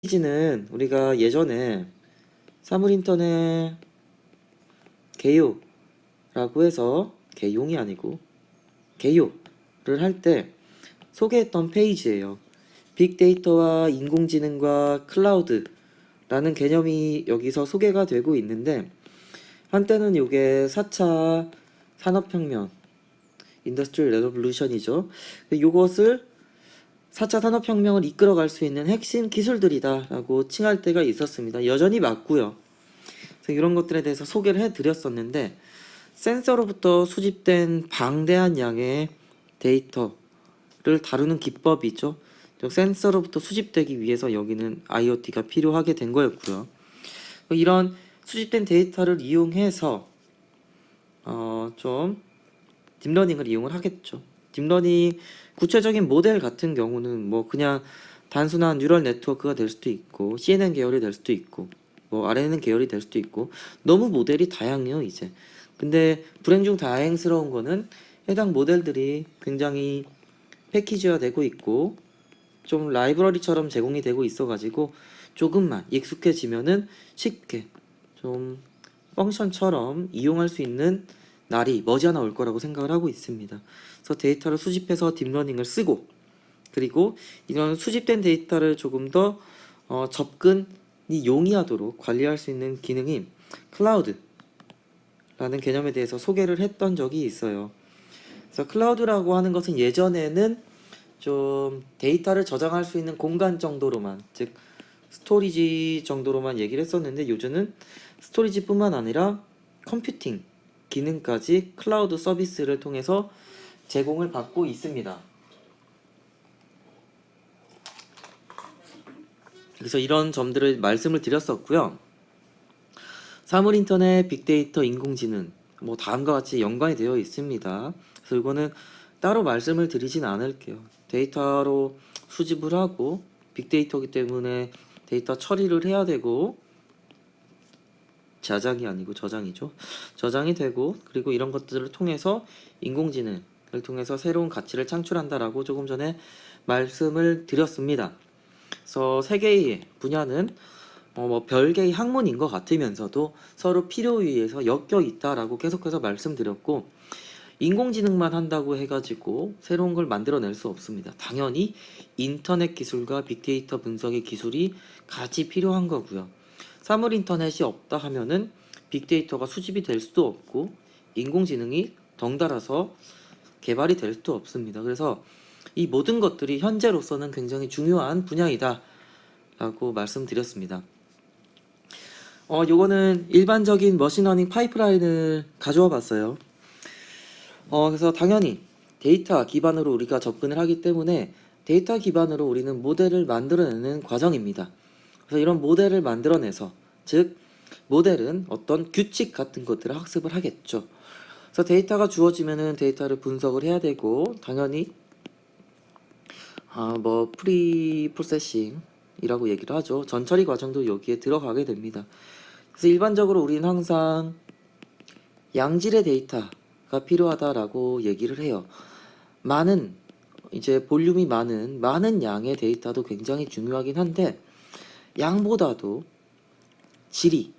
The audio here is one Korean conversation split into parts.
페이지는 우리가 예전에 사물인터넷 개요라고 해서 개용이 아니고 개요를 할 때 소개했던 페이지예요. 빅데이터와 인공지능과 클라우드라는 개념이 여기서 소개가 되고 있는데, 한때는 이게 4차 산업혁명, 인더스트리얼 레볼루션이죠. 이것을 4차 산업혁명을 이끌어갈 수 있는 핵심 기술들이다 라고 칭할 때가 있었습니다. 여전히 맞고요. 그래서 이런 것들에 대해서 소개를 해드렸었는데, 센서로부터 수집된 방대한 양의 데이터를 다루는 기법이죠. 센서로부터 수집되기 위해서 여기는 IoT가 필요하게 된 거였고요. 이런 수집된 데이터를 이용해서 좀 딥러닝을 이용을 하겠죠. 딥러닝 구체적인 모델 같은 경우는 뭐 그냥 단순한 뉴럴 네트워크가 될 수도 있고, CNN 계열이 될 수도 있고, 뭐 RNN 계열이 될 수도 있고, 너무 모델이 다양해요 이제. 근데 불행 중 다행스러운 거는 해당 모델들이 굉장히 패키지화 되고 있고 좀 라이브러리처럼 제공이 되고 있어가지고 조금만 익숙해지면은 쉽게 좀 펑션처럼 이용할 수 있는 날이 머지않아 올 거라고 생각을 하고 있습니다. 그래서 데이터를 수집해서 딥러닝을 쓰고, 그리고 이런 수집된 데이터를 조금 더 접근이 용이하도록 관리할 수 있는 기능인 클라우드라는 개념에 대해서 소개를 했던 적이 있어요. 그래서 클라우드라고 하는 것은 예전에는 좀 데이터를 저장할 수 있는 공간 정도로만, 즉 스토리지 정도로만 얘기를 했었는데, 요즘은 스토리지뿐만 아니라 컴퓨팅 기능까지 클라우드 서비스를 통해서 제공을 받고 있습니다. 그래서 이런 점들을 말씀을 드렸었고요. 사물인터넷, 빅데이터, 인공지능 뭐 다음과 같이 연관이 되어 있습니다. 그래서 이거는 따로 말씀을 드리진 않을게요. 데이터로 수집을 하고, 빅데이터이기 때문에 데이터 처리를 해야 되고, 저장이 아니고 저장이죠. 저장이 되고, 그리고 이런 것들을 통해서 인공지능을 통해서 새로운 가치를 창출한다라고 조금 전에 말씀을 드렸습니다. 그래서 세 개의 분야는 뭐 별개의 학문인 것 같으면서도 서로 필요에 의해서 엮여 있다라고 계속해서 말씀드렸고, 인공지능만 한다고 해가지고 새로운 걸 만들어낼 수 없습니다. 당연히 인터넷 기술과 빅데이터 분석의 기술이 같이 필요한 거고요. 사물 인터넷이 없다 하면은 빅데이터가 수집이 될 수도 없고, 인공지능이 덩달아서 개발이 될 수도 없습니다. 그래서 이 모든 것들이 현재로서는 굉장히 중요한 분야이다 라고 말씀드렸습니다. 요거는 일반적인 머신러닝 파이프라인을 가져와 봤어요. 그래서 당연히 데이터 기반으로 우리가 접근을 하기 때문에 데이터 기반으로 우리는 모델을 만들어내는 과정입니다. 그래서 이런 모델을 만들어내서, 즉 모델은 어떤 규칙 같은 것들을 학습을 하겠죠. 그래서 데이터가 주어지면은 데이터를 분석을 해야 되고, 당연히 뭐 프리 프로세싱이라고 얘기를 하죠. 전처리 과정도 여기에 들어가게 됩니다. 그래서 일반적으로 우리는 항상 양질의 데이터가 필요하다라고 얘기를 해요. 많은, 이제 볼륨이 많은 양의 데이터도 굉장히 중요하긴 한데, 양보다도 질이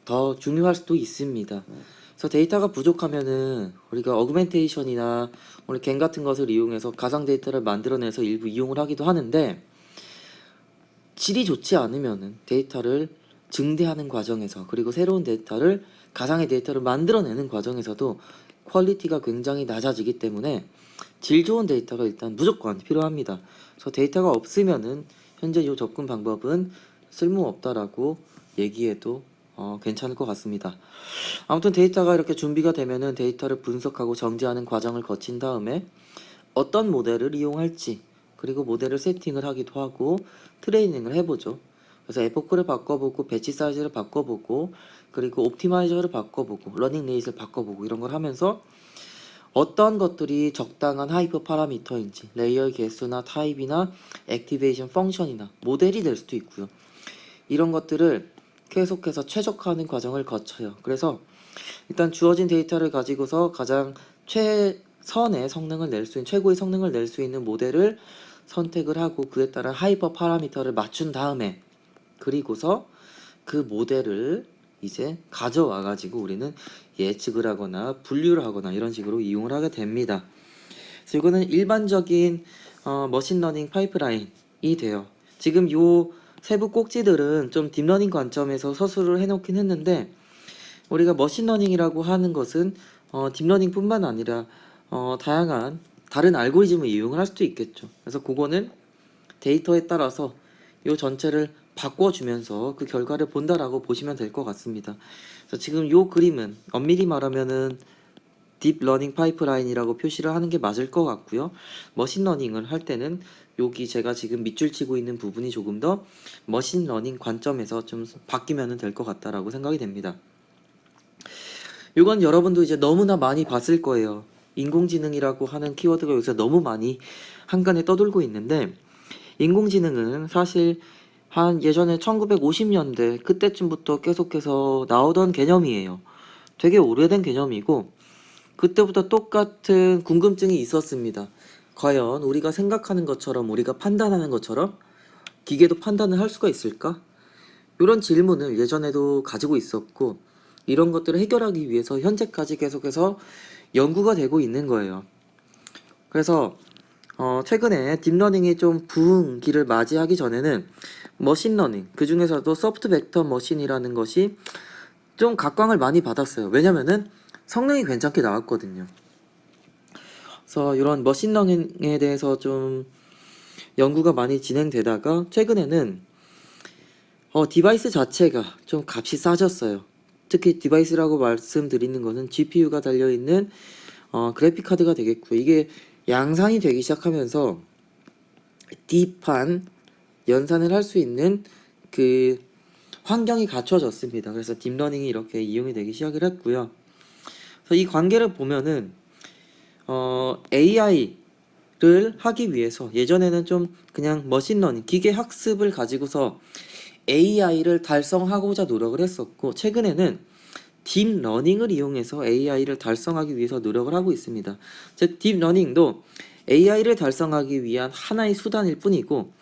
더 중요할 수도 있습니다. 그래서 데이터가 부족하면은 우리가 어그멘테이션이나 우리 갱 같은 것을 이용해서 가상 데이터를 만들어내서 일부 이용을 하기도 하는데, 질이 좋지 않으면은 데이터를 증대하는 과정에서, 그리고 새로운 데이터를, 가상의 데이터를 만들어내는 과정에서도 퀄리티가 굉장히 낮아지기 때문에 질 좋은 데이터가 일단 무조건 필요합니다. 그래서 데이터가 없으면은 현재 이 접근 방법은 쓸모없다라고 얘기해도 괜찮을 것 같습니다. 아무튼 데이터가 이렇게 준비가 되면은 데이터를 분석하고 정제하는 과정을 거친 다음에 어떤 모델을 이용할지, 그리고 모델을 세팅을 하기도 하고 트레이닝을 해보죠. 그래서 에포크를 바꿔보고, 배치 사이즈를 바꿔보고, 그리고 옵티마이저를 바꿔보고, 러닝 레이트를 바꿔보고, 이런 걸 하면서 어떤 것들이 적당한 하이퍼 파라미터인지, 레이어 개수나 타입이나 액티베이션 펑션이나 모델이 될 수도 있고요. 이런 것들을 계속해서 최적화하는 과정을 거쳐요. 그래서 일단 주어진 데이터를 가지고서 가장 최선의 성능을 낼 수 있는, 최고의 성능을 낼 수 있는 모델을 선택을 하고 그에 따른 하이퍼 파라미터를 맞춘 다음에 그리고서 그 모델을 이제 가져와 가지고 우리는 예측을 하거나 분류를 하거나 이런 식으로 이용을 하게 됩니다. 그래서 이거는 일반적인 머신러닝 파이프라인이 돼요. 지금 요 세부 꼭지들은 좀 딥러닝 관점에서 서술을 해놓긴 했는데 우리가 머신러닝이라고 하는 것은 딥러닝뿐만 아니라 다양한 다른 알고리즘을 이용을 할 수도 있겠죠. 그래서 그거는 데이터에 따라서 요 전체를 바꿔주면서 그 결과를 본다라고 보시면 될 것 같습니다. 그래서 지금 요 그림은 엄밀히 말하면은 딥러닝 파이프라인이라고 표시를 하는 게 맞을 것 같고요. 머신러닝을 할 때는 여기 제가 지금 밑줄 치고 있는 부분이 조금 더 머신러닝 관점에서 좀 바뀌면 될 것 같다라고 생각이 됩니다. 이건 여러분도 이제 너무나 많이 봤을 거예요. 인공지능이라고 하는 키워드가 요새 너무 많이 한간에 떠돌고 있는데 인공지능은 사실 한 예전에 1950년대 그때쯤부터 계속해서 나오던 개념이에요. 되게 오래된 개념이고 그때부터 똑같은 궁금증이 있었습니다. 과연 우리가 생각하는 것처럼 우리가 판단하는 것처럼 기계도 판단을 할 수가 있을까? 이런 질문을 예전에도 가지고 있었고 이런 것들을 해결하기 위해서 현재까지 계속해서 연구가 되고 있는 거예요. 그래서 최근에 딥러닝이 좀 부흥기를 맞이하기 전에는 머신러닝, 그 중에서도 소프트 벡터 머신이라는 것이 좀 각광을 많이 받았어요. 왜냐면은 성능이 괜찮게 나왔거든요. 그래서 이런 머신러닝에 대해서 좀 연구가 많이 진행되다가 최근에는 디바이스 자체가 좀 값이 싸졌어요. 특히 디바이스라고 말씀드리는 것은 GPU가 달려있는 그래픽 카드가 되겠고요. 이게 양산이 되기 시작하면서 딥한 연산을 할 수 있는 그 환경이 갖춰졌습니다. 그래서 딥러닝이 이렇게 이용이 되기 시작을 했고요. 그래서 이 관계를 보면은 AI를 하기 위해서 예전에는 좀 그냥 머신러닝, 기계 학습을 가지고서 AI를 달성하고자 노력을 했었고 최근에는 딥러닝을 이용해서 AI를 달성하기 위해서 노력을 하고 있습니다. 즉 딥러닝도 AI를 달성하기 위한 하나의 수단일 뿐이고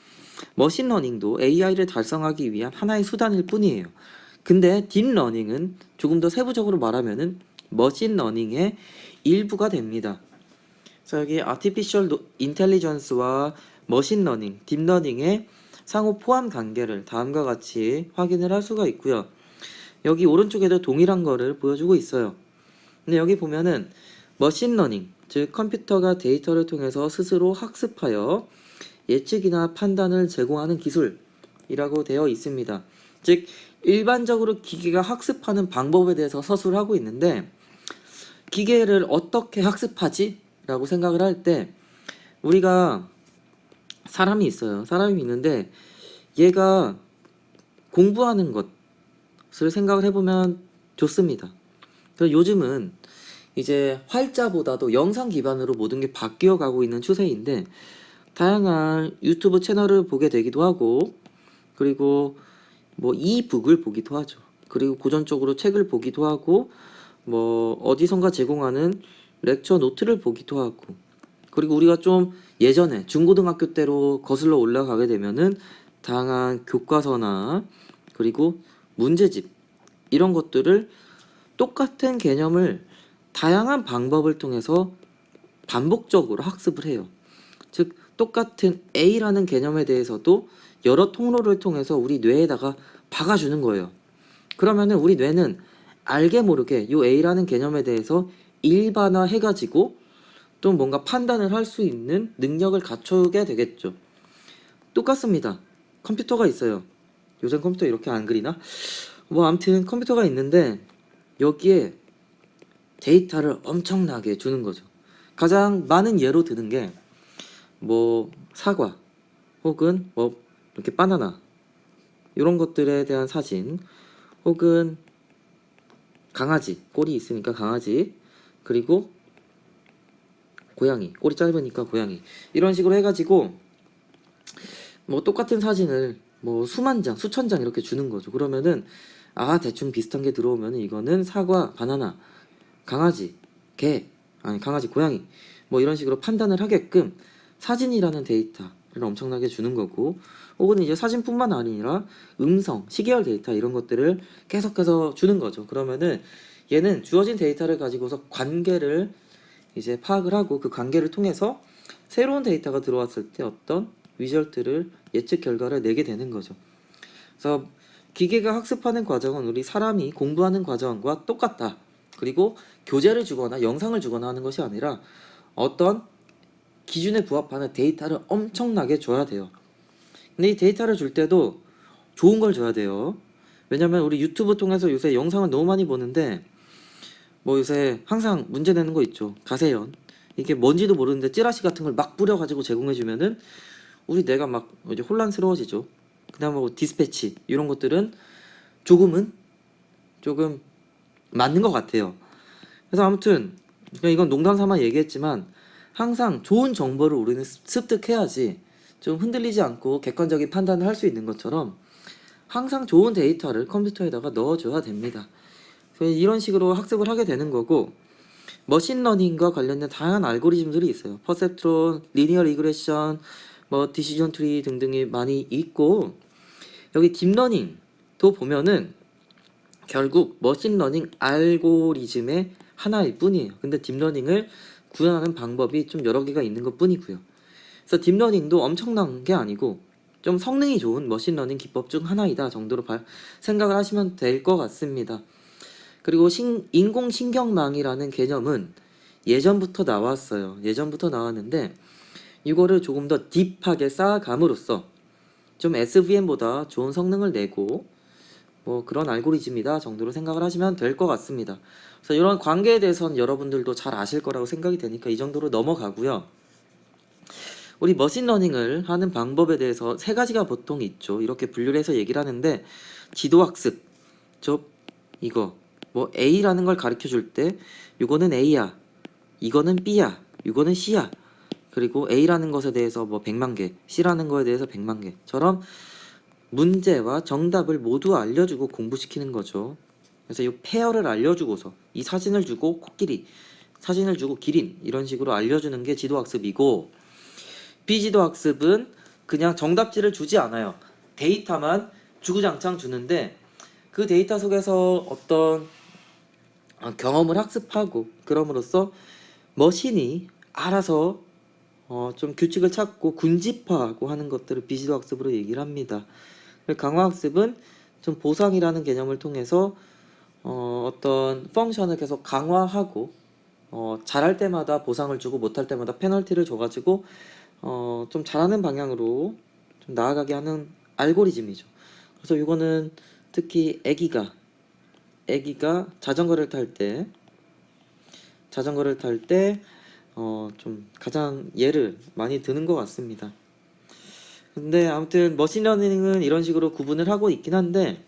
머신러닝도 AI를 달성하기 위한 하나의 수단일 뿐이에요. 근데 딥러닝은 조금 더 세부적으로 말하면은 머신러닝의 일부가 됩니다. 그래서 여기 아티피셜 인텔리전스와 머신러닝, 딥러닝의 상호 포함 관계를 다음과 같이 확인을 할 수가 있고요. 여기 오른쪽에도 동일한 거를 보여주고 있어요. 근데 여기 보면은 머신러닝, 즉 컴퓨터가 데이터를 통해서 스스로 학습하여 예측이나 판단을 제공하는 기술이라고 되어 있습니다. 즉 일반적으로 기계가 학습하는 방법에 대해서 서술을 하고 있는데 기계를 어떻게 학습하지? 라고 생각을 할 때 우리가 사람이 있어요. 사람이 있는데 얘가 공부하는 것을 생각을 해보면 좋습니다. 그래서 요즘은 이제 활자보다도 영상 기반으로 모든 게 바뀌어 가고 있는 추세인데 다양한 유튜브 채널을 보게 되기도 하고 그리고 뭐 이북을 보기도 하죠. 그리고 고전적으로 책을 보기도 하고 뭐 어디선가 제공하는 렉처 노트를 보기도 하고 그리고 우리가 좀 예전에 중고등학교 때로 거슬러 올라가게 되면은 다양한 교과서나 그리고 문제집 이런 것들을 똑같은 개념을 다양한 방법을 통해서 반복적으로 학습을 해요. 즉 똑같은 A라는 개념에 대해서도 여러 통로를 통해서 우리 뇌에다가 박아주는 거예요. 그러면은 우리 뇌는 알게 모르게 이 A라는 개념에 대해서 일반화해가지고 또 뭔가 판단을 할 수 있는 능력을 갖추게 되겠죠. 똑같습니다. 컴퓨터가 있어요. 요즘 컴퓨터 이렇게 안 그리나? 뭐 아무튼 컴퓨터가 있는데 여기에 데이터를 엄청나게 주는 거죠. 가장 많은 예로 드는 게 뭐 사과 혹은 뭐 이렇게 바나나 이런 것들에 대한 사진 혹은 강아지 꼬리 있으니까 강아지 그리고 고양이 꼬리 짧으니까 고양이 이런 식으로 해가지고 뭐 똑같은 사진을 뭐 수만 장 수천 장 이렇게 주는 거죠. 그러면은 대충 비슷한 게 들어오면은 이거는 사과 바나나 강아지 개 아니 강아지 고양이 뭐 이런 식으로 판단을 하게끔 사진이라는 데이터 엄청나게 주는 거고, 혹은 이제 사진뿐만 아니라 음성, 시계열 데이터 이런 것들을 계속해서 주는 거죠. 그러면은 얘는 주어진 데이터를 가지고서 관계를 이제 파악을 하고 그 관계를 통해서 새로운 데이터가 들어왔을 때 어떤 리절트를 예측 결과를 내게 되는 거죠. 그래서 기계가 학습하는 과정은 우리 사람이 공부하는 과정과 똑같다. 그리고 교재를 주거나 영상을 주거나 하는 것이 아니라 어떤 기준에 부합하는 데이터를 엄청나게 줘야 돼요. 근데 이 데이터를 줄 때도 좋은 걸 줘야 돼요. 왜냐면 우리 유튜브 통해서 요새 영상을 너무 많이 보는데 뭐 요새 항상 문제 내는 거 있죠. 가세연. 이게 뭔지도 모르는데 찌라시 같은 걸 막 뿌려가지고 제공해주면은 우리 뇌가 막 이제 혼란스러워지죠. 그다음 뭐 디스패치 이런 것들은 조금 맞는 것 같아요. 그래서 아무튼 그냥 이건 농담 삼아 얘기했지만 항상 좋은 정보를 우리는 습득해야지 좀 흔들리지 않고 객관적인 판단을 할 수 있는 것처럼 항상 좋은 데이터를 컴퓨터에다가 넣어줘야 됩니다. 그래서 이런 식으로 학습을 하게 되는 거고, 머신러닝과 관련된 다양한 알고리즘들이 있어요. 퍼셉트론, 리니어 리그레션, 뭐 디시전 트리 등등이 많이 있고, 여기 딥러닝도 보면은 결국 머신러닝 알고리즘의 하나일 뿐이에요. 근데 딥러닝을 구현하는 방법이 좀 여러 개가 있는 것 뿐이고요. 그래서 딥러닝도 엄청난 게 아니고 좀 성능이 좋은 머신러닝 기법 중 하나이다 정도로 생각을 하시면 될 것 같습니다. 그리고 인공신경망이라는 개념은 예전부터 나왔어요. 예전부터 나왔는데 이거를 조금 더 딥하게 쌓아감으로써 좀 SVM보다 좋은 성능을 내고 뭐 그런 알고리즘이다 정도로 생각을 하시면 될 것 같습니다. 그래서 이런 관계에 대해서는 여러분들도 잘 아실 거라고 생각이 되니까 이 정도로 넘어가고요. 우리 머신러닝을 하는 방법에 대해서 세 가지가 보통 있죠. 이렇게 분류를 해서 얘기를 하는데 지도학습, 이거 뭐 A라는 걸 가르쳐 줄 때 이거는 A야, 이거는 B야, 이거는 C야. 그리고 A라는 것에 대해서 뭐 100만 개, C라는 거에 대해서 100만 개처럼 문제와 정답을 모두 알려주고 공부시키는 거죠. 그래서 이 페어를 알려주고서 이 사진을 주고 코끼리, 사진을 주고 기린 이런 식으로 알려주는 게 지도학습이고, 비지도학습은 그냥 정답지를 주지 않아요. 데이터만 주구장창 주는데 그 데이터 속에서 어떤 경험을 학습하고 그럼으로써 머신이 알아서 좀 규칙을 찾고 군집화하고 하는 것들을 비지도학습으로 얘기를 합니다. 강화학습은 좀 보상이라는 개념을 통해서 어떤 펑션을 계속 강화하고 잘할 때마다 보상을 주고 못할 때마다 페널티를 줘가지고 좀 잘하는 방향으로 좀 나아가게 하는 알고리즘이죠. 그래서 이거는 특히 애기가 자전거를 탈 때 좀 가장 예를 많이 드는 것 같습니다. 근데 아무튼 머신러닝은 이런 식으로 구분을 하고 있긴 한데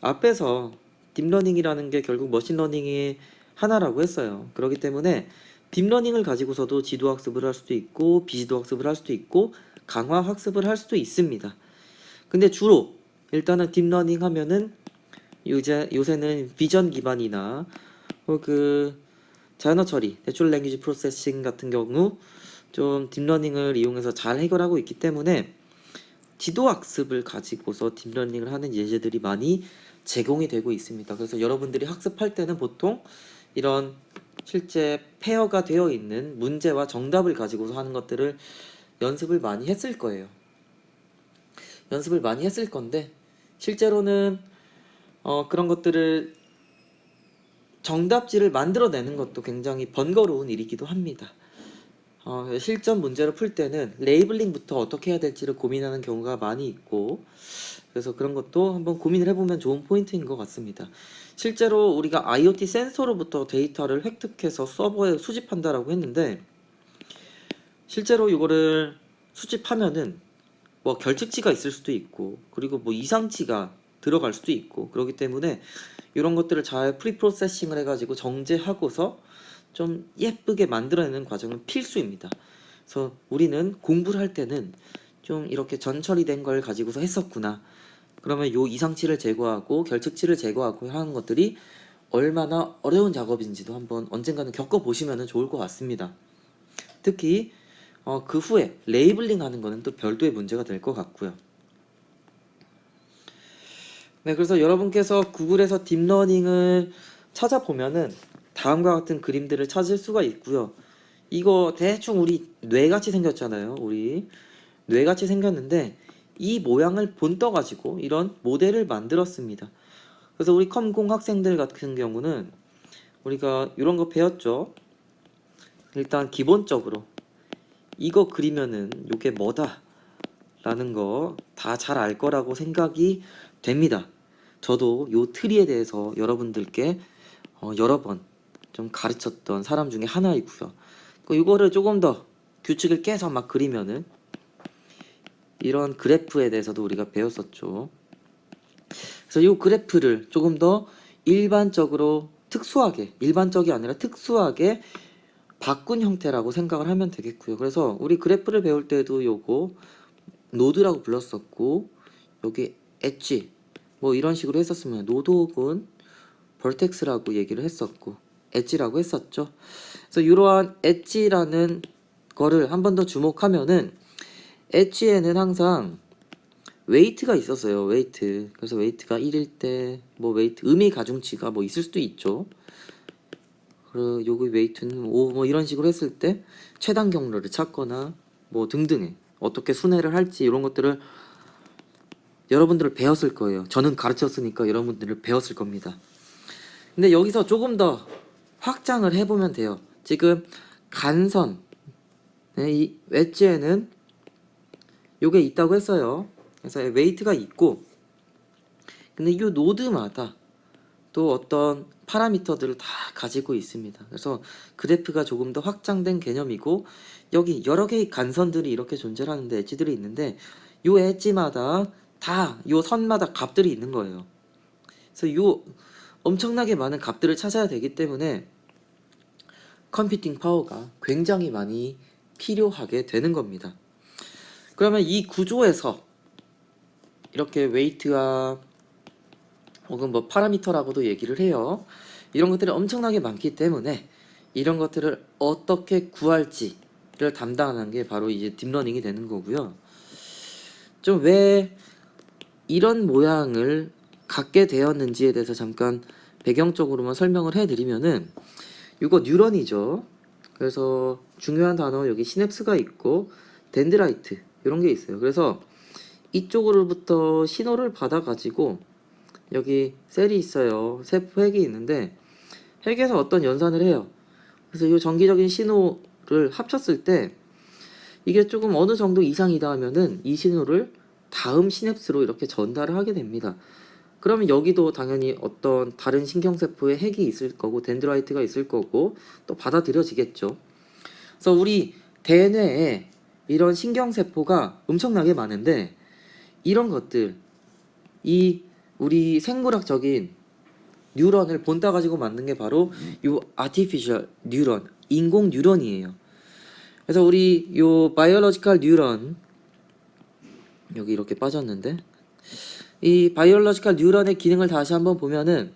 앞에서 딥러닝이라는 게 결국 머신러닝의 하나라고 했어요. 그렇기 때문에 딥러닝을 가지고서도 지도학습을 할 수도 있고 비지도학습을 할 수도 있고 강화학습을 할 수도 있습니다. 근데 주로 일단은 딥러닝 하면은 요새는 비전 기반이나 그 자연어 처리, 내추럴 랭귀지 프로세싱 같은 경우 좀 딥러닝을 이용해서 잘 해결하고 있기 때문에 지도학습을 가지고서 딥러닝을 하는 예제들이 많이 제공이 되고 있습니다. 그래서 여러분들이 학습할 때는 보통 이런 실제 페어가 되어 있는 문제와 정답을 가지고서 하는 것들을 연습을 많이 했을 거예요. 연습을 많이 했을 건데 실제로는 그런 것들을 정답지를 만들어내는 것도 굉장히 번거로운 일이기도 합니다. 실전 문제를 풀 때는 레이블링부터 어떻게 해야 될지를 고민하는 경우가 많이 있고 그래서 그런 것도 한번 고민을 해보면 좋은 포인트인 것 같습니다. 실제로 우리가 IoT 센서로부터 데이터를 획득해서 서버에 수집한다라고 했는데 실제로 이거를 수집하면은 뭐 결측치가 있을 수도 있고 그리고 뭐 이상치가 들어갈 수도 있고 그렇기 때문에 이런 것들을 잘 프리프로세싱을 해가지고 정제하고서 좀 예쁘게 만들어내는 과정은 필수입니다. 그래서 우리는 공부를 할 때는 좀 이렇게 전처리된 걸 가지고서 했었구나. 그러면 요 이상치를 제거하고 결측치를 제거하고 하는 것들이 얼마나 어려운 작업인지도 한번 언젠가는 겪어보시면 좋을 것 같습니다. 특히 그 후에 레이블링 하는 거는 또 별도의 문제가 될 것 같고요. 네, 그래서 여러분께서 구글에서 딥러닝을 찾아보면은 다음과 같은 그림들을 찾을 수가 있고요. 이거 대충 우리 뇌같이 생겼잖아요. 우리 뇌같이 생겼는데 이 모양을 본떠 가지고 이런 모델을 만들었습니다. 그래서 우리 컴공 학생들 같은 경우는 우리가 이런 거 배웠죠. 일단 기본적으로 이거 그리면은 이게 뭐다 라는 거 다 잘 알 거라고 생각이 됩니다. 저도 요 트리에 대해서 여러분들께 여러 번 좀 가르쳤던 사람 중에 하나이고요. 이거를 조금 더 규칙을 깨서 막 그리면은 이런 그래프에 대해서도 우리가 배웠었죠. 그래서 이 그래프를 조금 더 일반적으로 특수하게, 일반적이 아니라 특수하게 바꾼 형태라고 생각을 하면 되겠고요. 그래서 우리 그래프를 배울 때도 요거 노드라고 불렀었고, 여기 엣지 뭐 이런 식으로 했었으면 노드 혹은 벌텍스라고 얘기를 했었고 엣지라고 했었죠. 그래서 이러한 엣지라는 거를 한 번 더 주목하면은 엣지에는 항상 웨이트가 있었어요. 웨이트. 그래서 웨이트가 1일 때 뭐 웨이트 의미 가중치가 뭐 있을 수도 있죠. 그리고 여기 웨이트는 5 뭐 이런 식으로 했을 때 최단 경로를 찾거나 뭐 등등의 어떻게 순회를 할지 이런 것들을 여러분들을 배웠을 거예요. 저는 가르쳤으니까 여러분들을 배웠을 겁니다. 근데 여기서 조금 더 확장을 해보면 돼요. 지금 간선 이 웨지에는 요게 있다고 했어요. 그래서 웨이트가 있고 근데 이 노드마다 또 어떤 파라미터들을 다 가지고 있습니다. 그래서 그래프가 조금 더 확장된 개념이고 여기 여러 개의 간선들이 이렇게 존재하는데 엣지들이 있는데 요 엣지마다 다 요 선마다 값들이 있는 거예요. 그래서 요 엄청나게 많은 값들을 찾아야 되기 때문에 컴퓨팅 파워가 굉장히 많이 필요하게 되는 겁니다. 그러면 이 구조에서 이렇게 웨이트와 혹은 뭐 파라미터라고도 얘기를 해요. 이런 것들이 엄청나게 많기 때문에 이런 것들을 어떻게 구할지를 담당하는 게 바로 이제 딥러닝이 되는 거고요. 좀 왜 이런 모양을 갖게 되었는지에 대해서 잠깐 배경적으로만 설명을 해드리면은 이거 뉴런이죠. 그래서 중요한 단어 여기 시냅스가 있고 덴드라이트 이런 게 있어요. 그래서 이쪽으로부터 신호를 받아가지고 여기 셀이 있어요. 세포 핵이 있는데 핵에서 어떤 연산을 해요. 그래서 이 정기적인 신호를 합쳤을 때 이게 조금 어느 정도 이상이다 하면은 이 신호를 다음 시냅스로 이렇게 전달을 하게 됩니다. 그러면 여기도 당연히 어떤 다른 신경세포의 핵이 있을 거고 덴드라이트가 있을 거고 또 받아들여지겠죠. 그래서 우리 대뇌에 이런 신경세포가 엄청나게 많은데 이런 것들 이 우리 생물학적인 뉴런을 본따 가지고 만든 게 바로 요 아티피셜 뉴런 인공 뉴런이에요. 그래서 우리 요 바이올로지컬 뉴런 여기 이렇게 빠졌는데 이 바이올로지컬 뉴런의 기능을 다시 한번 보면은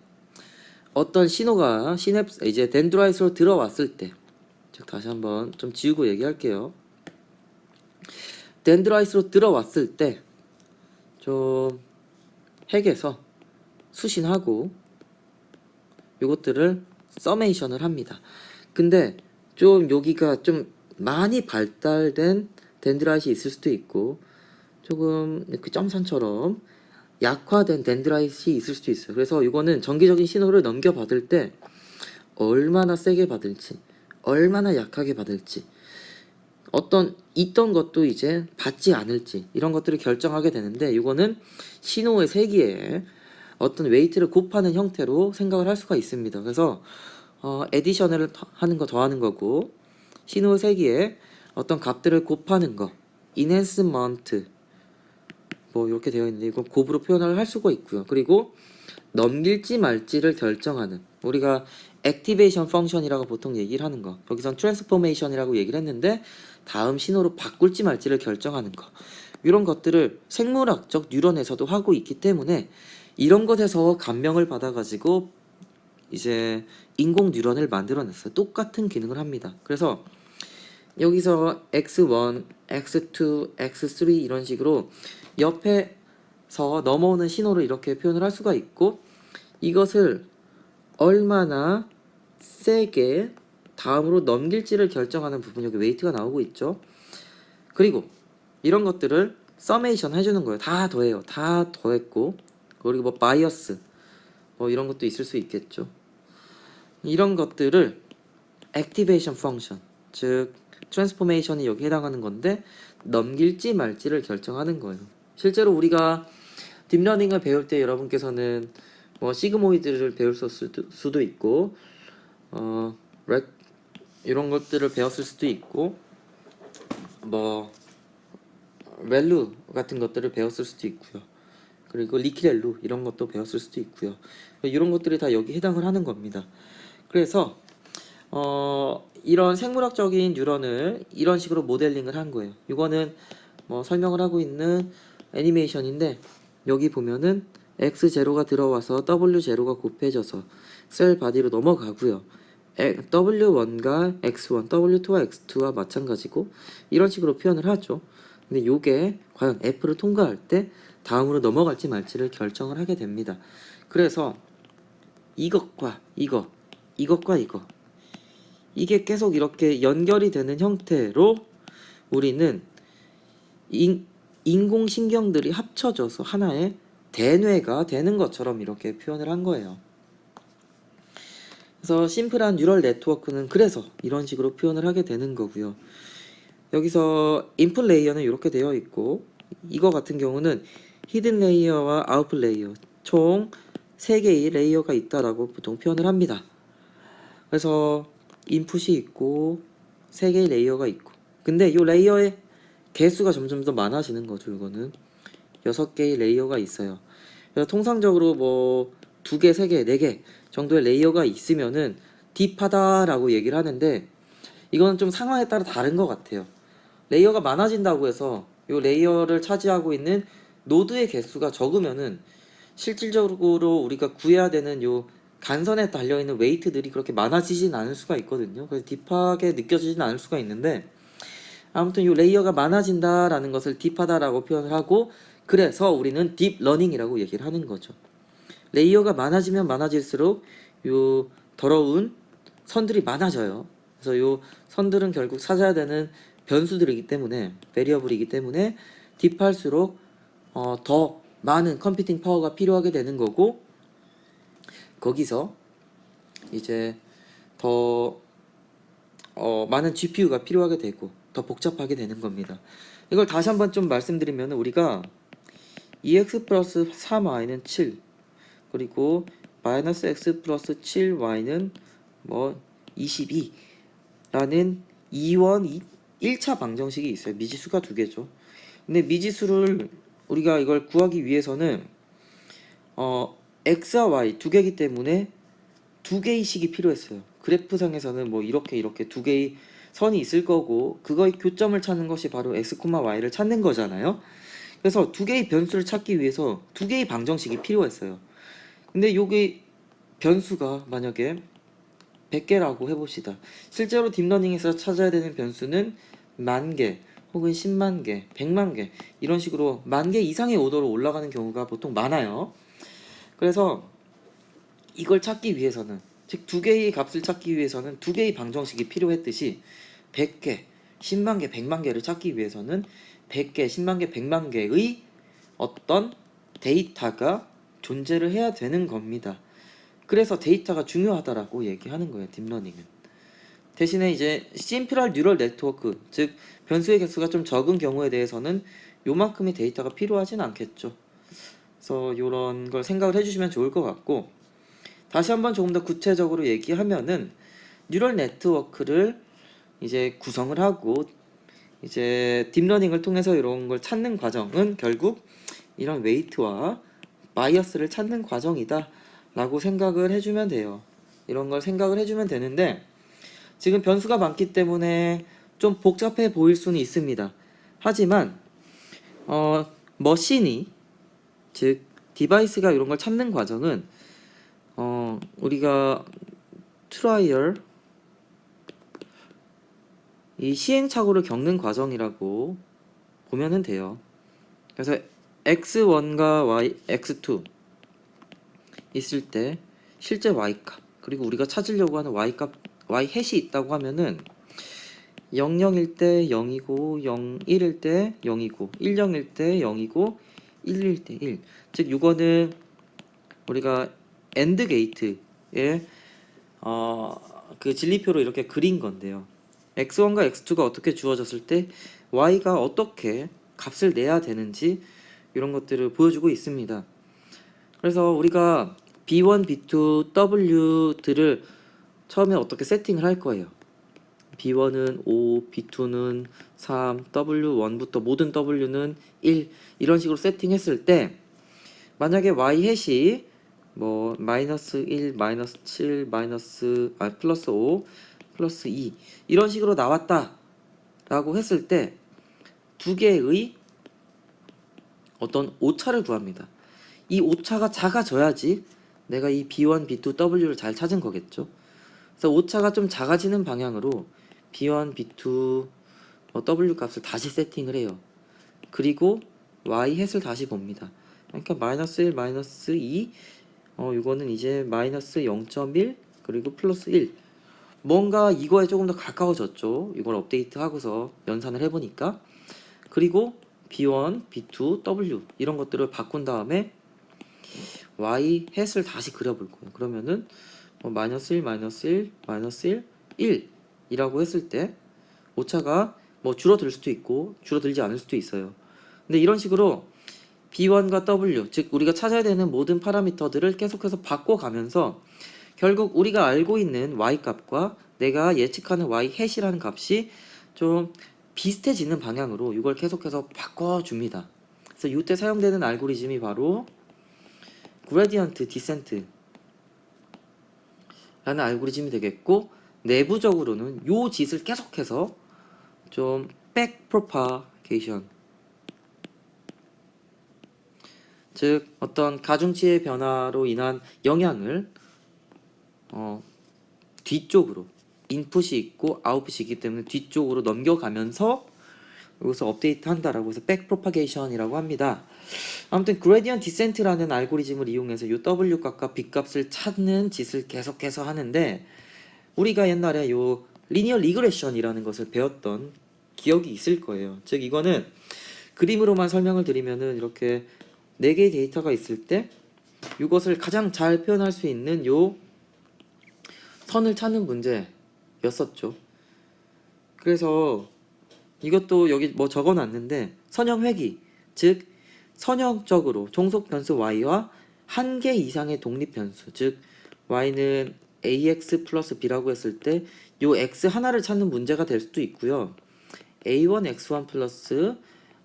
어떤 신호가 시냅스 이제 덴드라이트로 들어왔을 때 다시 한번 좀 지우고 얘기할게요. 덴드라이트로 들어왔을 때 좀 핵에서 수신하고 요것들을 서메이션을 합니다. 근데 좀 여기가 좀 많이 발달된 덴드라이트이 있을 수도 있고 조금 그 점선처럼 약화된 덴드라이트이 있을 수도 있어요. 그래서 이거는 정기적인 신호를 넘겨받을 때 얼마나 세게 받을지 얼마나 약하게 받을지 어떤 있던 것도 이제 받지 않을지 이런 것들을 결정하게 되는데 이거는 신호의 세기에 어떤 웨이트를 곱하는 형태로 생각을 할 수가 있습니다. 그래서 에디션을 하는 거 더하는 거고 신호 세기에 어떤 값들을 곱하는 거 인핸스먼트 뭐 이렇게 되어 있는데 이거 곱으로 표현을 할 수가 있고요. 그리고 넘길지 말지를 결정하는 우리가 액티베이션 펑션이라고 보통 얘기를 하는 거 여기선 트랜스포메이션이라고 얘기를 했는데 다음 신호로 바꿀지 말지를 결정하는 거 이런 것들을 생물학적 뉴런에서도 하고 있기 때문에 이런 것에서 감명을 받아가지고 이제 인공 뉴런을 만들어냈어요. 똑같은 기능을 합니다. 그래서 여기서 x1, x2, x3 이런 식으로 옆에서 넘어오는 신호를 이렇게 표현을 할 수가 있고, 이것을 얼마나 세게 다음으로 넘길지를 결정하는 부분, 여기 웨이트가 나오고 있죠. 그리고 이런 것들을 서메이션 해주는 거예요. 다 더해요. 다 더했고, 그리고 뭐 바이어스 뭐 이런 것도 있을 수 있겠죠. 이런 것들을 액티베이션 펑션, 즉 트랜스포메이션이 여기 해당하는 건데, 넘길지 말지를 결정하는 거예요. 실제로 우리가 딥러닝을 배울 때 여러분께서는 뭐 시그모이드를 배울 수도 있고, 이런 것들을 배웠을 수도 있고, 뭐 렐루 같은 것들을 배웠을 수도 있고요. 그리고 리키렐루 이런 것도 배웠을 수도 있고요. 이런 것들이 다 여기 해당을 하는 겁니다. 그래서 이런 생물학적인 뉴런을 이런 식으로 모델링을 한 거예요. 이거는 뭐 설명을 하고 있는 애니메이션인데, 여기 보면은 x0가 들어와서 w0가 곱해져서 셀 바디로 넘어가고요. w1과 x1, w2와 x2와 마찬가지고 이런 식으로 표현을 하죠. 근데 요게 과연 F를 통과할 때 다음으로 넘어갈지 말지를 결정을 하게 됩니다. 그래서 이것과 이것과 이게 계속 이렇게 연결이 되는 형태로 우리는 인공신경들이 합쳐져서 하나의 대뇌가 되는 것처럼 이렇게 표현을 한 거예요. 그래서 심플한 뉴럴 네트워크는 그래서 이런 식으로 표현을 하게 되는 거고요. 여기서 인풋 레이어는 이렇게 되어 있고, 이거 같은 경우는 히든 레이어와 아웃풋 레이어 총 3개의 레이어가 있다라고 보통 표현을 합니다. 그래서 인풋이 있고 3개의 레이어가 있고, 근데 이 레이어의 개수가 점점 더 많아지는 거죠. 이거는 6개의 레이어가 있어요. 그래서 통상적으로 뭐 2개, 3개, 4개 정도의 레이어가 있으면은 딥하다라고 얘기를 하는데, 이거는 좀 상황에 따라 다른 것 같아요. 레이어가 많아진다고 해서 이 레이어를 차지하고 있는 노드의 개수가 적으면은 실질적으로 우리가 구해야 되는 요 간선에 달려있는 웨이트들이 그렇게 많아지진 않을 수가 있거든요. 그래서 딥하게 느껴지진 않을 수가 있는데, 아무튼 이 레이어가 많아진다라는 것을 딥하다라고 표현을 하고, 그래서 우리는 딥러닝이라고 얘기를 하는 거죠. 레이어가 많아지면 많아질수록 요 더러운 선들이 많아져요. 그래서 요 선들은 결국 찾아야 되는 변수들이기 때문에, 베리어블이기 때문에 딥할수록 더 많은 컴퓨팅 파워가 필요하게 되는 거고, 거기서 이제 더 많은 GPU가 필요하게 되고 더 복잡하게 되는 겁니다. 이걸 다시 한번 좀 말씀드리면, 우리가 2x 플러스 3y는 7, 그리고 마이너스 x 플러스 7y는 뭐 22라는 2원 1차 방정식이 있어요. 미지수가 2개죠. 근데 미지수를 우리가 이걸 구하기 위해서는 x와 y 2개이기 때문에 2개의 식이 필요했어요. 그래프상에서는 뭐 이렇게 2개의 선이 있을 거고, 그거의 교점을 찾는 것이 바로 x, y를 찾는 거잖아요. 그래서 2개의 변수를 찾기 위해서 2개의 방정식이 필요했어요. 근데 요게 변수가 만약에 100개라고 해봅시다. 실제로 딥러닝에서 찾아야 되는 변수는 10,000개 혹은 10만 개, 100만 개 이런 식으로 10,000개 이상의 오더로 올라가는 경우가 보통 많아요. 그래서 이걸 찾기 위해서는, 즉 2개의 값을 찾기 위해서는 2개의 방정식이 필요했듯이 100개, 10만 개, 100만 개를 찾기 위해서는 100개, 10만 개, 100만 개의 어떤 데이터가 존재를 해야 되는 겁니다. 그래서 데이터가 중요하다라고 얘기하는 거예요, 딥러닝은. 대신에 이제 심플한 뉴럴 네트워크, 즉 변수의 개수가 좀 적은 경우에 대해서는 요만큼의 데이터가 필요하진 않겠죠. 그래서 이런 걸 생각을 해주시면 좋을 것 같고, 다시 한번 조금 더 구체적으로 얘기하면은, 뉴럴 네트워크를 이제 구성을 하고 이제 딥러닝을 통해서 이런 걸 찾는 과정은 결국 이런 웨이트와 바이어스를 찾는 과정이다 라고 생각을 해주면 돼요. 이런 걸 생각을 해주면 되는데, 지금 변수가 많기 때문에 좀 복잡해 보일 수는 있습니다. 하지만 머신이, 즉 디바이스가 이런 걸 찾는 과정은 우리가 트라이얼 이 시행착오를 겪는 과정이라고 보면은 돼요. 그래서 x1과 x2 있을 때 실제 y값 그리고 우리가 찾으려고 하는 y값 y 해시 있다고 하면은 00일 때 0이고 01일 때 0이고 10일 때 0이고 11일 때 1. 즉 이거는 우리가 AND 게이트의 그 진리표로 이렇게 그린 건데요. x1과 x2가 어떻게 주어졌을 때 y가 어떻게 값을 내야 되는지 이런 것들을 보여주고 있습니다. 그래서 우리가 b1, b2, w들을 처음에 어떻게 세팅을 할 거예요. b1은 5, b2는 3, w1부터 모든 w는 1 이런 식으로 세팅했을 때 만약에 y 해시 뭐 마이너스 1, 마이너스 7, 플러스 5, 플러스 2 이런 식으로 나왔다 라고 했을 때 두 개의 어떤 오차를 구합니다. 이 오차가 작아져야지 내가 이 b1, b2, w를 잘 찾은 거겠죠. 그래서 오차가 좀 작아지는 방향으로 b1, b2, w 값을 다시 세팅을 해요. 그리고 y 햇을 다시 봅니다. 그러니까 마이너스 1, 마이너스 2 이거는 이제 마이너스 0.1 그리고 플러스 1 뭔가 이거에 조금 더 가까워졌죠. 이걸 업데이트하고서 연산을 해보니까 그리고 b1, b2, w 이런 것들을 바꾼 다음에 y 햇을 다시 그려볼 거예요. 그러면은 마이너스 1, 마이너스 1, 마이너스 1, 1 이라고 했을 때 오차가 뭐 줄어들 수도 있고 줄어들지 않을 수도 있어요. 근데 이런 식으로 b1과 w 즉 우리가 찾아야 되는 모든 파라미터들을 계속해서 바꿔가면서 결국 우리가 알고 있는 y 값과 내가 예측하는 y 햇이라는 값이 좀 비슷해지는 방향으로 이걸 계속해서 바꿔줍니다. 그래서 이때 사용되는 알고리즘이 바로 그레디언트 디센트 라는 알고리즘이 되겠고 내부적으로는 요 짓을 계속해서 좀 백프로파게이션 즉 어떤 가중치의 변화로 인한 영향을 뒤쪽으로 인풋이 있고 아웃풋이 있기 때문에 뒤쪽으로 넘겨가면서 여기서 업데이트 한다라고 해서 백프로파게이션이라고 합니다. 아무튼 그레디언트 디센트라는 알고리즘을 이용해서 요 w 값과 b 값을 찾는 짓을 계속해서 하는데 우리가 옛날에 요 리니어 리그레션이라는 것을 배웠던 기억이 있을 거예요. 즉 이거는 그림으로만 설명을 드리면은 이렇게 4개의 데이터가 있을 때 이것을 가장 잘 표현할 수 있는 요 선을 찾는 문제였었죠. 그래서 이것도 여기 뭐 적어놨는데 선형 회귀 즉 선형적으로 종속 변수 y와 한 개 이상의 독립 변수 즉 y는 ax 플러스 b라고 했을 때 요 x 하나를 찾는 문제가 될 수도 있고요. a1 x1 플러스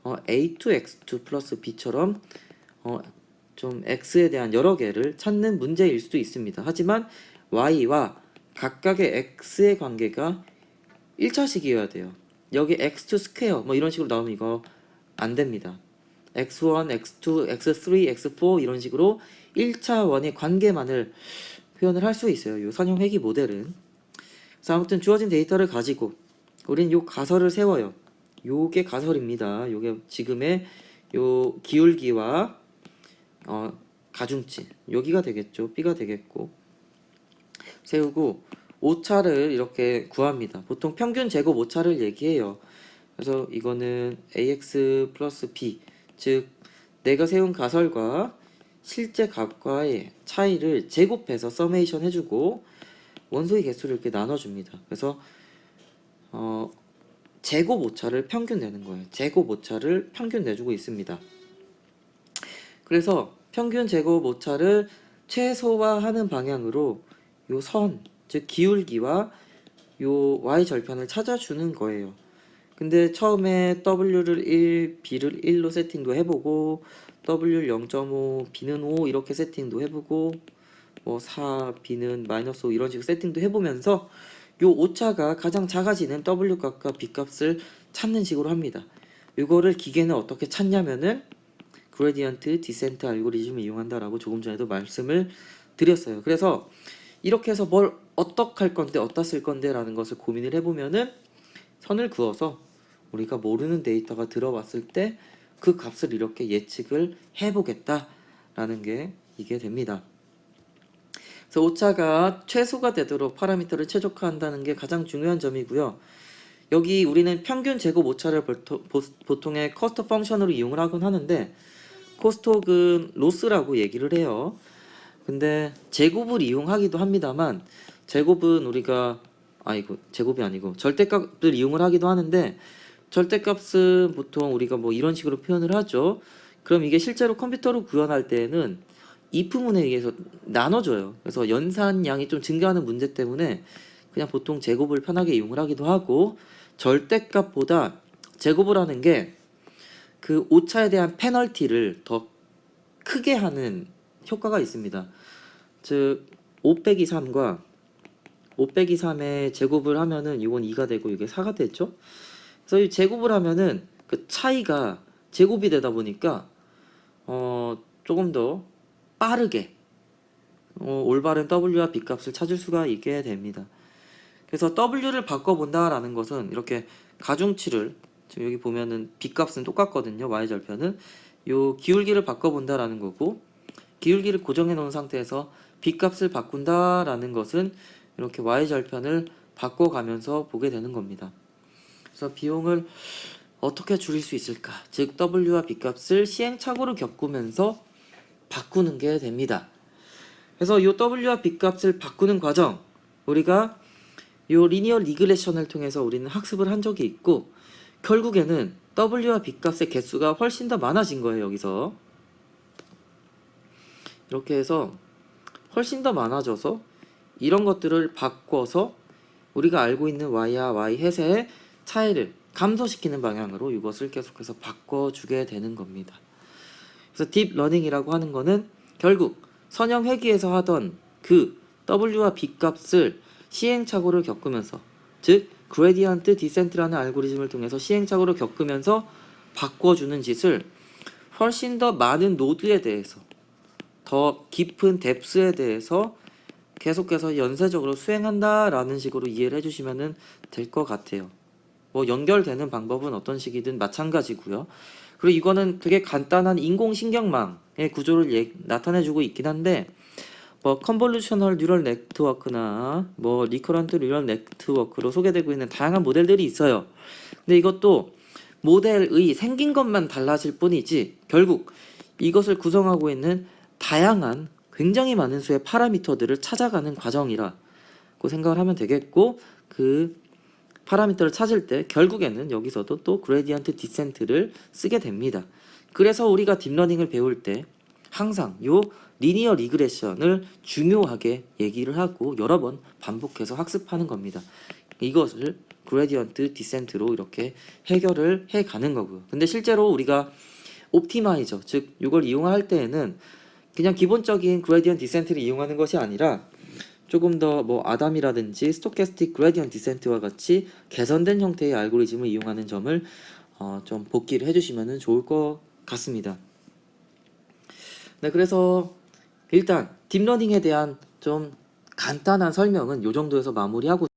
a2 x2 플러스 b처럼 좀 x에 대한 여러 개를 찾는 문제일 수도 있습니다. 하지만 y와 각각의 x의 관계가 1차식이어야 돼요. 여기 x2 스퀘어 뭐 이런 식으로 나오면 이거 안 됩니다. x1, x2, x3, x4 이런 식으로 1차원의 관계만을 표현을 할 수 있어요. 이 선형 회귀 모델은. 그래서 아무튼 주어진 데이터를 가지고 우린 요 가설을 세워요. 요게 가설입니다. 요게 지금의 요 기울기와 가중치 여기가 되겠죠. B가 되겠고 세우고 오차를 이렇게 구합니다. 보통 평균 제곱 오차를 얘기해요. 그래서 이거는 ax 플러스 b 즉 내가 세운 가설과 실제 값과의 차이를 제곱해서 서메이션 해주고 원소의 개수를 이렇게 나눠줍니다. 그래서 제곱 오차를 평균 내는 거예요. 제곱 오차를 평균 내주고 있습니다. 그래서 평균 제곱 오차를 최소화하는 방향으로 요 선, 즉 기울기와 요 y 절편을 찾아주는 거예요. 근데 처음에 w를 1, b를 1로 세팅도 해보고 w를 0.5, b는 5 이렇게 세팅도 해보고 뭐 4, b는 마이너스 5 이런 식으로 세팅도 해보면서 요 오차가 가장 작아지는 w 값과 b 값을 찾는 식으로 합니다. 이거를 기계는 어떻게 찾냐면은 그레디언트 디센트 알고리즘을 이용한다라고 조금 전에도 말씀을 드렸어요. 그래서 이렇게 해서 뭘 어떻게 할 건데 어디다 쓸 건데 라는 것을 고민을 해보면은 선을 그어서 우리가 모르는 데이터가 들어왔을 때 그 값을 이렇게 예측을 해보겠다라는 게 이게 됩니다. 그래서 오차가 최소가 되도록 파라미터를 최적화한다는 게 가장 중요한 점이고요. 여기 우리는 평균 제곱 오차를 보통의 커스트 펑션으로 이용을 하곤 하는데 코스톡은 로스라고 얘기를 해요. 근데 제곱을 이용하기도 합니다만 제곱은 우리가 제곱이 아니고 절대값을 이용을 하기도 하는데 절대값은 보통 우리가 뭐 이런 식으로 표현을 하죠. 그럼 이게 실제로 컴퓨터로 구현할 때에는 if문에 의해서 나눠줘요. 그래서 연산량이 좀 증가하는 문제 때문에 그냥 보통 제곱을 편하게 이용을 하기도 하고 절대값보다 제곱을 하는 게 그 오차에 대한 페널티를 더 크게 하는 효과가 있습니다. 즉 5 빼기 3과 5 빼기 3의 제곱을 하면은 이건 2가 되고 이게 4가 됐죠. 그래서 이 제곱을 하면은 그 차이가 제곱이 되다 보니까 조금 더 빠르게 올바른 W와 B 값을 찾을 수가 있게 됩니다. 그래서 W를 바꿔본다라는 것은 이렇게 가중치를 지금 여기 보면은 B 값은 똑같거든요. Y절편은 요 기울기를 바꿔본다라는 거고 기울기를 고정해 놓은 상태에서 B 값을 바꾼다라는 것은 이렇게 Y절편을 바꿔가면서 보게 되는 겁니다. 그래서 비용을 어떻게 줄일 수 있을까? 즉 W와 B 값을 시행착오를 겪으면서 바꾸는 게 됩니다. 그래서 이 W와 B 값을 바꾸는 과정 우리가 이 리니어 리그레션을 통해서 우리는 학습을 한 적이 있고 결국에는 W와 B 값의 개수가 훨씬 더 많아진 거예요. 여기서 이렇게 해서 훨씬 더 많아져서 이런 것들을 바꿔서 우리가 알고 있는 Y와 Y 해세의 차이를 감소시키는 방향으로 이것을 계속해서 바꿔주게 되는 겁니다. 그래서 딥러닝이라고 하는 거는 결국 선형 회귀에서 하던 그 W와 B 값을 시행착오를 겪으면서 즉 그레디언트 디센트라는 알고리즘을 통해서 시행착오를 겪으면서 바꿔주는 짓을 훨씬 더 많은 노드에 대해서 더 깊은 뎁스에 대해서 계속해서 연쇄적으로 수행한다라는 식으로 이해를 해주시면 될 것 같아요. 뭐 연결되는 방법은 어떤 식이든 마찬가지고요. 그리고 이거는 되게 간단한 인공신경망의 구조를 나타내주고 있긴 한데 뭐 컨볼루셔널 뉴럴 네트워크나 뭐 리커런트 뉴럴 네트워크로 소개되고 있는 다양한 모델들이 있어요. 근데 이것도 모델의 생긴 것만 달라질 뿐이지 결국 이것을 구성하고 있는 다양한 굉장히 많은 수의 파라미터들을 찾아가는 과정이라고 생각을 하면 되겠고 그 파라미터를 찾을 때 결국에는 여기서도 또 그레디언트 디센트를 쓰게 됩니다. 그래서 우리가 딥러닝을 배울 때 항상 요 리니어 리그레션을 중요하게 얘기를 하고 여러 번 반복해서 학습하는 겁니다. 이것을 그레디언트 디센트로 이렇게 해결을 해 가는 거고요. 근데 실제로 우리가 옵티마이저 즉 이걸 이용할 때에는 그냥 기본적인 그레디언트 디센트를 이용하는 것이 아니라 조금 더 뭐 아담이라든지 스토캐스틱 그레디언트 디센트와 같이 개선된 형태의 알고리즘을 이용하는 점을 좀 복기를 해주시면 좋을 것 같습니다. 네, 그래서 일단 딥러닝에 대한 좀 간단한 설명은 이 정도에서 마무리하고